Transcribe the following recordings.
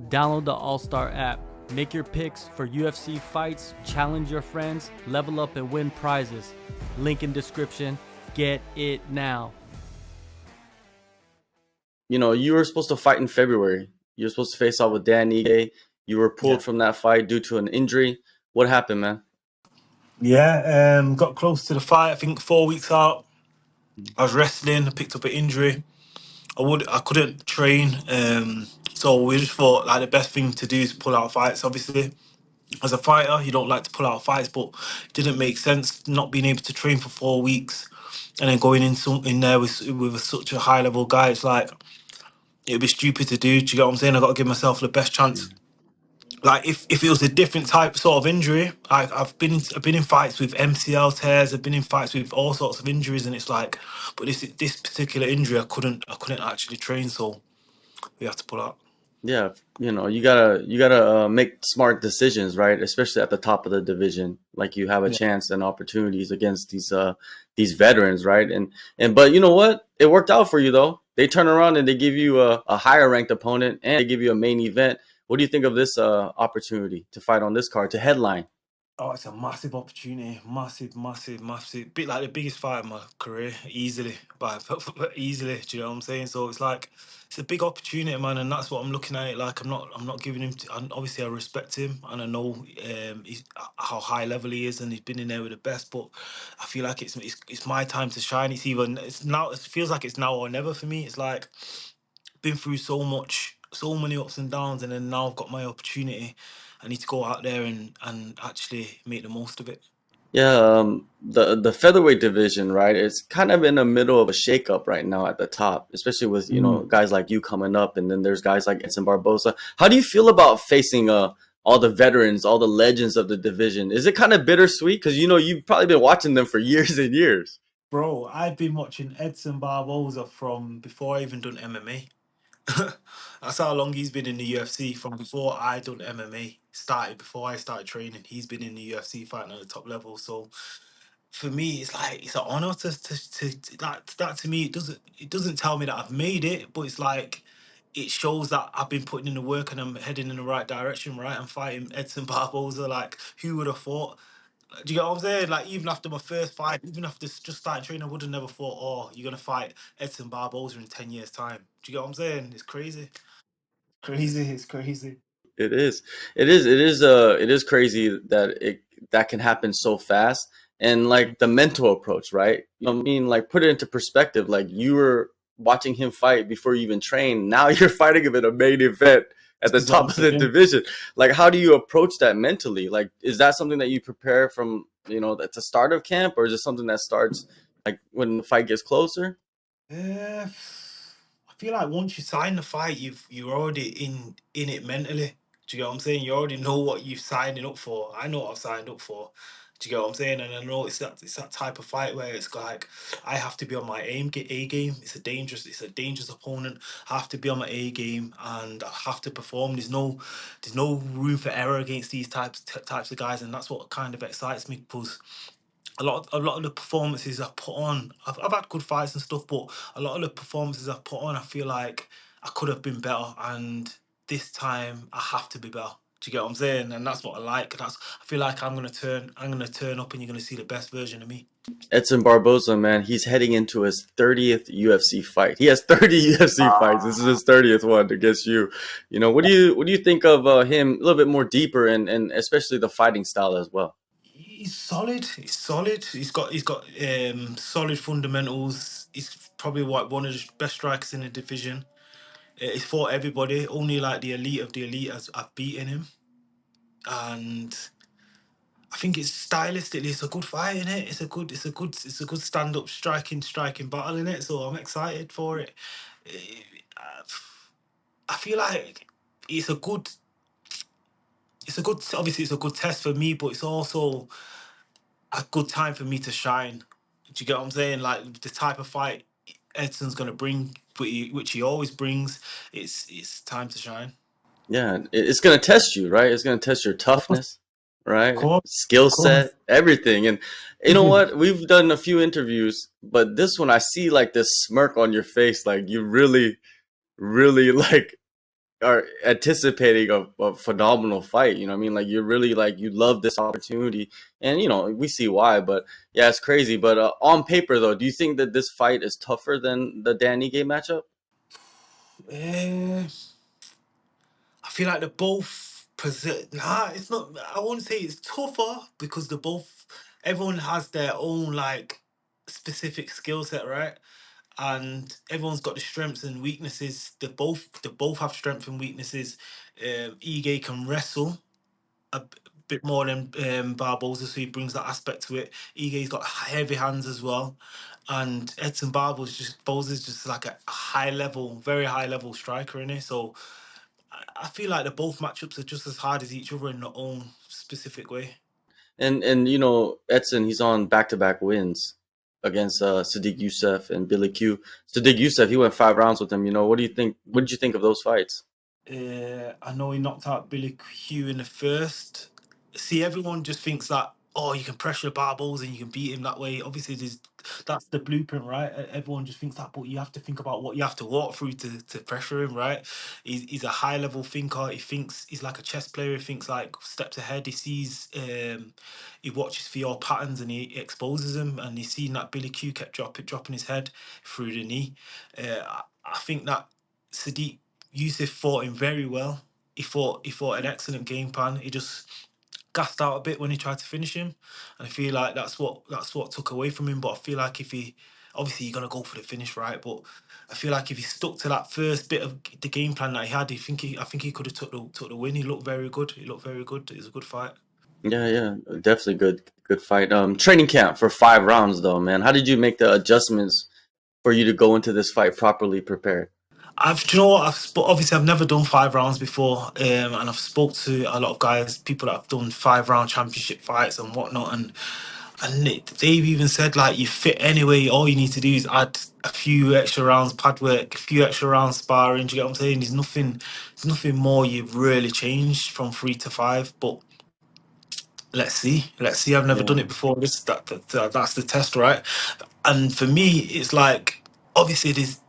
Download the AllStar app. Make your picks for UFC fights, challenge your friends, level up and win prizes. Link in description. Get it now. You know, you were supposed to fight in February. You were supposed to face off with Dan Ige. You were pulled from that fight due to an injury. What happened, man? Yeah, got close to the fight. I think 4 weeks out. I was wrestling. I picked up an injury. I couldn't train. So we just thought like the best thing to do is pull out fights. Obviously, as a fighter, you don't like to pull out fights, but it didn't make sense not being able to train for 4 weeks and then going in there with such a high level guy. It's like it'd be stupid to do. Do you get what I'm saying? I got to give myself the best chance. Like if it was a different type sort of injury, I've been in fights with MCL tears, I've been in fights with all sorts of injuries, and it's like, but this particular injury, I couldn't actually train, so we had to pull out. Yeah, you know, you gotta make smart decisions, right? Especially at the top of the division, like you have a Yeah. chance and opportunities against these veterans, right? And but you know what? It worked out for you though. They turn around and they give you a higher ranked opponent, and they give you a main event. What do you think of this opportunity to fight on this card to headline? Oh, it's a massive opportunity, massive. Bit like the biggest fight of my career, easily, by easily. Do you know what I'm saying? So it's like it's a big opportunity, man, and that's what I'm looking at it like. I'm not giving him. And obviously, I respect him, and I know how high level he is, and he's been in there with the best. But I feel like it's my time to shine. It's now. It feels like it's now or never for me. It's like been through so much, so many ups and downs, and then now I've got my opportunity. I need to go out there and actually make the most of it. Yeah, the featherweight division, right? It's kind of in the middle of a shakeup right now at the top, especially with guys like you coming up, and then there's guys like Edson Barboza. How do you feel about facing all the veterans, all the legends of the division? Is it kind of bittersweet because you've probably been watching them for years and years? Bro, I've been watching Edson Barboza from before I even done MMA. That's how long he's been in the UFC. From before I done MMA started, before I started training, he's been in the UFC fighting at the top level. So for me, it's like it's an honor that to me it doesn't tell me that I've made it, but it's like it shows that I've been putting in the work and I'm heading in the right direction, right? I'm fighting Edson Barboza. Like who would have thought? Do you get what I'm saying? Like even after my first fight, even after just starting training, I would have never thought, oh, you're gonna fight Edson Barboza in 10 years' time. Do you get what I'm saying? It's crazy. Crazy, it's crazy. It is. It is crazy that that can happen so fast. And like the mental approach, right? You know what I mean? Like put it into perspective. Like you were watching him fight before you even trained. Now you're fighting him in a main event at the This is what top I'm of the saying. division. Like how do you approach that mentally? Like is that something that you prepare from, at the start of camp, or is it something that starts like when the fight gets closer? I feel like once you sign the fight, you're already in it mentally. Do you get what I'm saying? You already know what you're signing up for. I know what I've signed up for. Do you get what I'm saying? And I know it's that type of fight where it's like I have to be on my A game. It's a dangerous opponent. I have to be on my A game and I have to perform. There's no room for error against these types of guys, and that's what kind of excites me because a lot of the performances I've put on, I've had good fights and stuff, but a lot of the performances I've put on, I feel like I could have been better, and this time I have to be better. Do you get what I'm saying? And that's what I like. I feel like I'm gonna turn up, and you're gonna see the best version of me. Edson Barboza, man, he's heading into his 30th UFC fight. He has 30 UFC fights. This is his 30th one against you. What do you think of him a little bit more deeper, and especially the fighting style as well? He's solid. He's solid. He's got solid fundamentals. He's probably one of the best strikers in the division. He's fought everybody. Only like the elite of the elite has have beaten him. And I think it's stylistically it's a good fight in it. It's a good stand up striking battle in it. So I'm excited for it. Eh, I feel like it's a good obviously it's a good test for me, but it's also a good time for me to shine. Do you get what I'm saying? Like the type of fight Edson's gonna bring, which he always brings. It's time to shine. Yeah, it's going to test you, right? It's going to test your toughness, Of right? course, Skill of course. set, everything. And you know what? We've done a few interviews, but this one I see like this smirk on your face, like you really, really like are anticipating a phenomenal fight. You know what I mean? Like you're really like you love this opportunity, and you know we see why. But yeah, it's crazy. But on paper, though, do you think that this fight is tougher than the Dan Ige matchup? Eh, I feel like they're both nah, it's not. I wouldn't say it's tougher because they're both. Everyone has their own like specific skill set, right? And everyone's got the strengths and weaknesses. They both have strengths and weaknesses. Ige can wrestle bit more than Barboza, so he brings that aspect to it. Ige's got heavy hands as well, and Edson Barboza's just like a high level, very high level striker in it. So I feel like the both matchups are just as hard as each other in their own specific way. And you know Edson, he's on back to back wins against Sadiq Youssef and Billy Q. Sadiq Youssef, he went 5 rounds with him. You know, what do you think? What did you think of those fights? I know he knocked out Billy Q in the first. See, everyone just thinks that, oh, you can pressure Barboza and you can beat him that way. Obviously, that's the blueprint, right? Everyone just thinks that, but you have to think about what you have to walk through to pressure him, right? He's a high level thinker. He thinks he's like a chess player. He thinks like steps ahead. He watches for your patterns and he exposes them. And he's seen that Billy Q kept dropping his head through the knee. I think that Sadiq Yusuf fought him very well. He fought an excellent game plan. He just gassed out a bit when he tried to finish him, and I feel like that's what took away from him. But I feel like if he obviously you're gonna go for the finish, right? But I feel like if he stuck to that first bit of the game plan that he had, I think he could have took the win. He looked very good. He looked very good. It was a good fight. Yeah, yeah, definitely good fight. Training camp for 5 rounds though, man. How did you make the adjustments for you to go into this fight properly prepared? Do you know what? Obviously I've never done 5 rounds before, and I've spoke to a lot of guys, people that have done 5 round championship fights and whatnot, and they've even said like you fit anyway. All you need to do is add a few extra rounds pad work, a few extra rounds sparring. Do you get what I'm saying? There's nothing more you've really changed from 3 to 5. But let's see. I've never done Yeah, it before. That's the test, right? And for me, it's like obviously this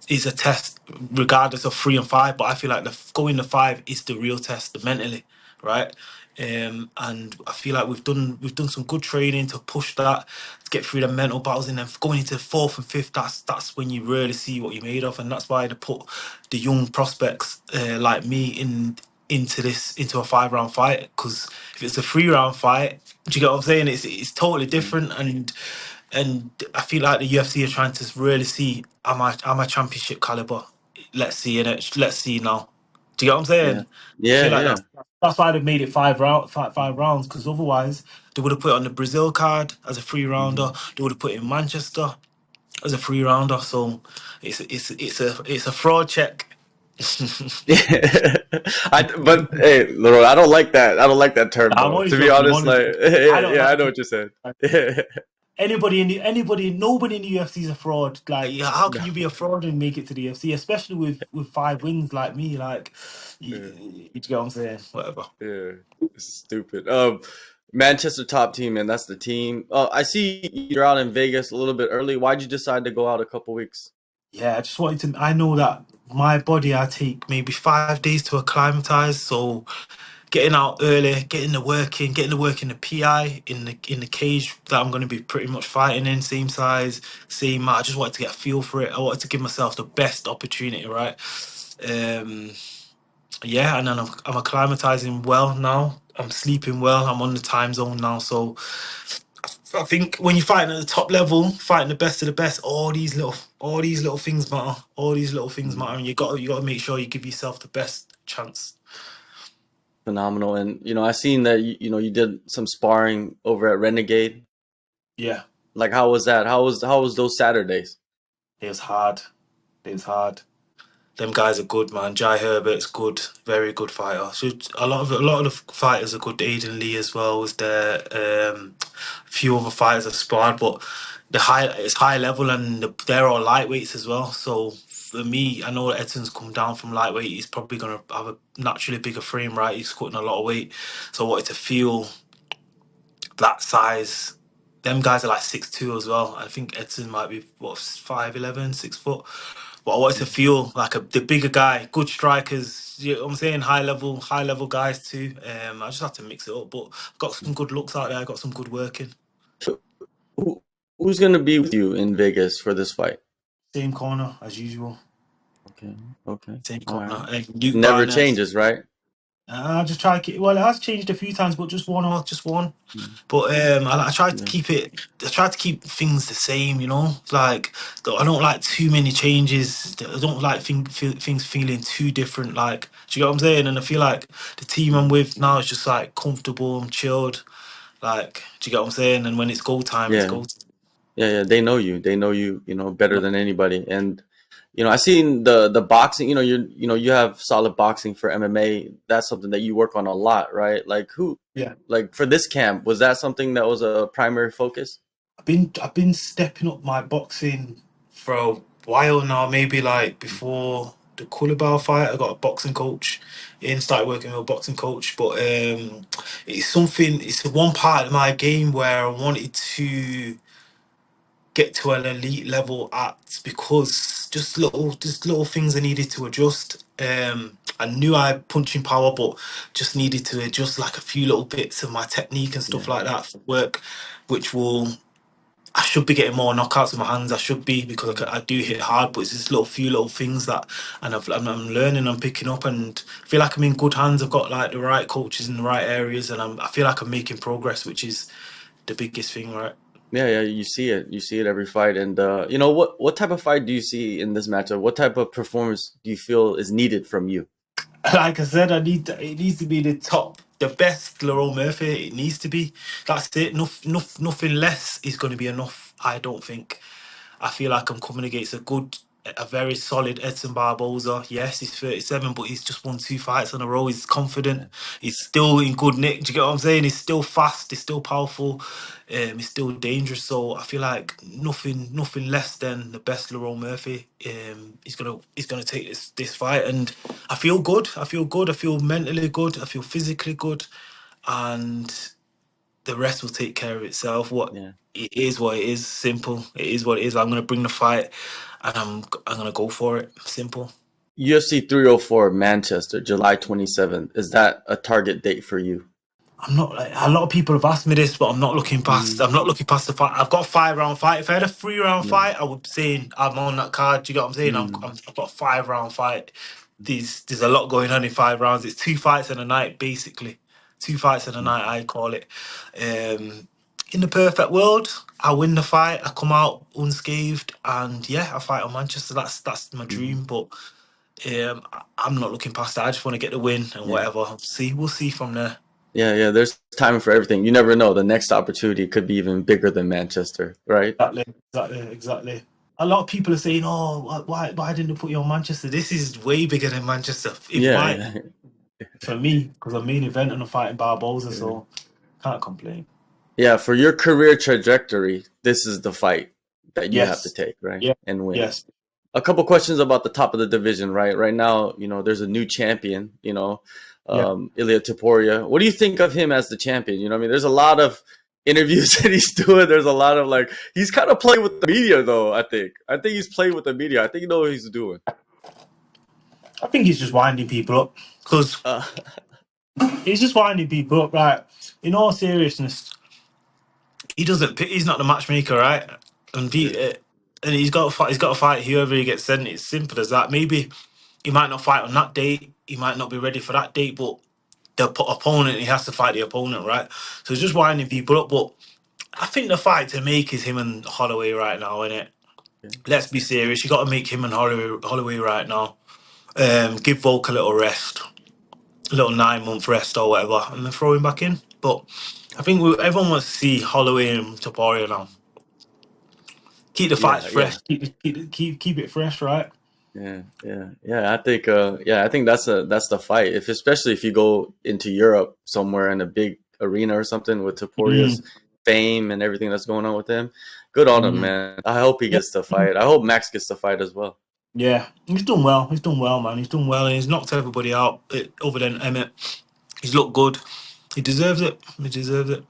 is a test regardless of 3 and 5. But I feel like the going to 5 is the real test, mentally, right? And I feel like we've done some good training to push that, to get through the mental battles, and then going into fourth and fifth, that's when you really see what you're made of, and that's why they put the young prospects like me into a 5 round fight. Because if it's a 3 round fight, do you get what I'm saying? It's totally different, and I feel like the UFC are trying to really see am I championship caliber. Let's see in it. Let's see now. Do you get what I'm yeah, saying? I yeah, feel like yeah. that's why they've made it 5 rounds. Because otherwise they would have put it on the Brazil card as a 3 rounder. Mhm. They would have put it in Manchester as a 3 rounder. So it's a fraud check. But hey, Lerone, I don't like that. I don't like that term I'm though. always To be joking. I'm honest, always like joking. I yeah, don't yeah, I like know to. what you said. Nobody in the UFC is a fraud. Like, yeah, how No, can you be a fraud and make it to the UFC, especially with 5 wins like me? Like, yeah, you get what I'm saying? Whatever. yeah, this is stupid. Manchester top team, man. That's the team. I see you're out in Vegas a little bit early. Why'd you decide to go out a couple weeks? Yeah, I just wanted to. I know that my body, I take maybe 5 days to acclimatize. So getting out early, getting the work in the PI in the cage that I'm going to be pretty much fighting in, same size, same mat. I just wanted to get a feel for it. I wanted to give myself the best opportunity, right? Um, yeah, and then I'm acclimatizing well now. I'm sleeping well. I'm on the time zone now, so I think when you're fighting at the top level, fighting the best of the best, all these little things matter. All these little things Mm, matter, and you got to make sure you give yourself the best chance. phenomenal. And you know, I seen that you know you did some sparring over at Renegade. Yeah, Like, how was that? How was those Saturdays? it was hard. It was hard. Them guys are good, man. Jai Herbert's good, very good fighter. So a lot of the fighters are good. Aiden Lee as well was there. A few other fighters have sparred, but it's high level, and they're all lightweights as well. So for me, I know that Edson's come down from lightweight. He's probably gonna have a naturally bigger frame, right? He's cutting a lot of weight, so I wanted to feel that size. Them guys are like 6'2" as well. I think Edson might be what 5'11", 6 foot. but I wanted to feel like the bigger guy, good strikers. You know what I'm saying? High level guys too. I just had to mix it up, but I've got some good looks out there. I got some good working. So who, who's gonna be with you in Vegas for this fight? Same corner as usual. Okay, okay, Same all right. corner. Luke Never Barnes. changes, right? I just try to keep. Well, it has changed a few times, but just one or just one. Mm, But I try to yeah, keep it. I try to keep things the same. You know, like I don't like too many changes. I don't like things feeling too different. Like, do you know what I'm saying? And I feel like the team I'm mm, with now is just like comfortable. I'm chilled. Like, do you get what I'm saying? And when it's go time, it's yeah. go time. Yeah, they know you. They know you, better than anybody. And I seen the boxing. You have solid boxing for MMA. That's something that you work on a lot, right? Like Yeah. like for this camp, was that something that was a primary focus? I've been stepping up my boxing for a while now. Maybe like Mm, before the Kulibao fight, I got a boxing coach in, started working with a boxing coach. But it's something. It's the one part of my game where I wanted to get to an elite level at, because just little things I needed to adjust. I knew I had punching power, but just needed to adjust like a few little bits of my technique and stuff yeah, like that for work, which will I should be getting more knockouts in my hands. I should be, because I do hit hard, but it's just few little things that, and I'm learning, I'm picking up, and I feel like I'm in good hands. I've got like the right coaches in the right areas, and I feel like I'm making progress, which is the biggest thing, right? yeah, yeah. You see it. You see it every fight. And what type of fight do you see in this matchup? What type of performance do you feel is needed from you? Like I said, it needs to be the best Lerone Murphy. It needs to be. That's it. Nothing less is going to be enough. I don't think. I feel like I'm coming against a very solid Edson Barboza. Yes, he's 37, but he's just won 2 fights in a row. He's confident. Yeah, He's still in good nick. Do you get what I'm saying? He's still fast. He's still powerful. He's still dangerous. So I feel like nothing less than the best Lerone Murphy. He's gonna take this fight, and I feel good. I feel good. I feel mentally good. I feel physically good, and the rest will take care of itself. yeah. What it is. Simple. It is what it is. I'm gonna bring the fight, and I'm gonna go for it. Simple. UFC 304 Manchester, July 27th. Is that a target date for you? I'm not like a lot of people have asked me this, but I'm not looking past. Mm, I'm not looking past the fight. I've got a 5 round fight. If I had a 3 round yeah. fight, I would be saying I'm on that card. Do you get what I'm saying? Mm, I've got a 5 round fight. There's a lot going on in 5 rounds. It's 2 fights in a night, basically. 2 fights in a mm, night, I call it. In the perfect world, I win the fight. I come out unscathed, and yeah, I fight on Manchester. That's my mhm. dream. But I'm not looking past that. I just want to get the win and Yeah. whatever. We'll see from there. Yeah, yeah. There's timing for everything. You never know. The next opportunity could be even bigger than Manchester, right? Exactly. A lot of people are saying, "Oh, why didn't they put you on Manchester?" This is way bigger than Manchester. Yeah, yeah, For me, because I'm main event and I'm fighting Barboza, yeah. so can't complain. Yeah, for your career trajectory, this is the fight that you have to Yes, take, right? yeah, And win. yes, A couple questions about the top of the division, right? Right now, there's a new champion, yeah. Ilia Topuria. What do you think of him as the champion? You know what I mean? There's a lot of interviews that he's doing. There's a lot of he's kind of playing with the media though, I think. I think he's playing with the media. I think you know what he's doing. I think he's just winding people up, because Uh, he's just winding people up. Right? In all seriousness, he doesn't. He's not the matchmaker, right? And yeah, and he's got to fight. He's got to fight whoever he gets sent. It's simple as that. Maybe he might not fight on that date. He might not be ready for that date, but opponent, he has to fight the opponent, right? So he's just winding people up. But I think the fight to make is him and Holloway right now, innit? yeah, Let's be serious. You got to make him and Holloway right now. Give Volk a little rest, a little 9 month rest or whatever, and then throw him back in. But I think everyone wants to see Holloway and Topuria now. Keep the fights yeah, yeah. fresh. Keep it fresh, right? Yeah, yeah, yeah. I think that's the fight. Especially if you go into Europe somewhere in a big arena or something with Taporia's Mm, fame and everything that's going on with him. Good on him, mm. man. I hope he Yeah, gets the fight. I hope Max gets the fight as well. yeah. He's done well. He's done well, man. He's done well, and he's knocked everybody out other than Emmett. He's looked good. He deserves it. He deserves it.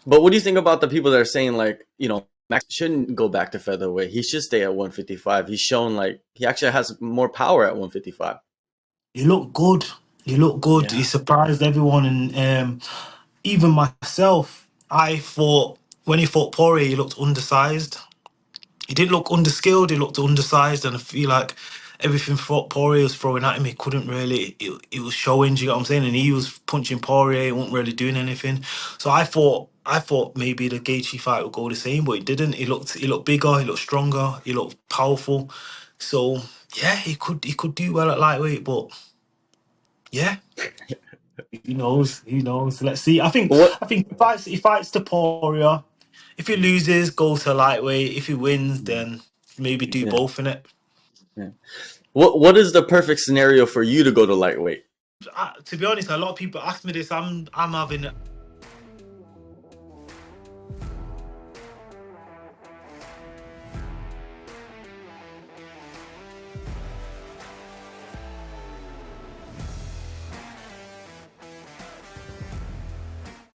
But what do you think about the people that are saying Max shouldn't go back to featherweight. He should stay at 155. He's shown like he actually has more power at 155. He looked good. He looked good. He Yeah. surprised everyone, and even myself. I thought when he fought Poirier, he looked undersized. He didn't look underskilled. He looked undersized, and I feel like everything Poirier was throwing at him, he couldn't really. It was showing. Do you get what I'm saying? And he was punching Poirier. He wasn't really doing anything. So I thought maybe the Gaethje fight would go the same, but it didn't. He looked bigger. He looked stronger. He looked powerful. So yeah, he could do well at lightweight, but yeah. Who knows? Who knows? Let's see. What? I think he fights to Poirier. If he loses, go to lightweight. If he wins, then maybe do Yeah. both in it. Yeah. What is the perfect scenario for you to go to lightweight? To be honest, a lot of people ask me this. I'm having